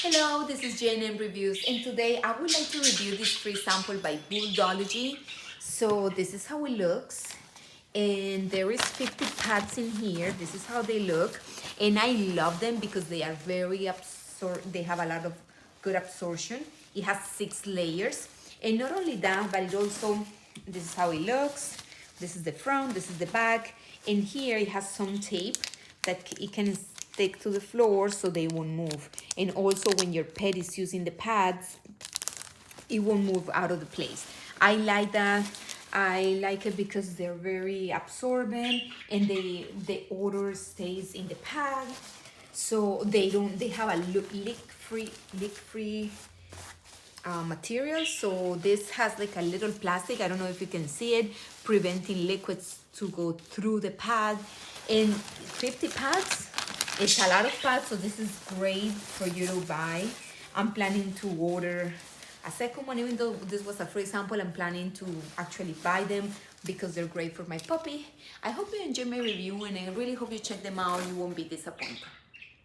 Hello, this is J&M Reviews, and today I would like to review this free sample by Bulldogology. So this is how it looks, and there is 50 pads in here. This is how they look, and I love them because they are they have a lot of good absorption. It has 6 layers, and not only that, but it also, this is how it looks. This is the front, this is the back, and here it has some tape that it can stick to the floor so they won't move. And also when your pet is using the pads, it won't move out of the place. I like that. I like it because they're very absorbent and the odor stays in the pad. So they have a leak-free material. So this has like a little plastic, I don't know if you can see it, preventing liquids to go through the pad. And 50 pads, it's a lot of pads, so this is great for you to buy. I'm planning to order a second one. Even though this was a free sample, I'm planning to actually buy them because they're great for my puppy. I hope you enjoy my review, and I really hope you check them out. You won't be disappointed.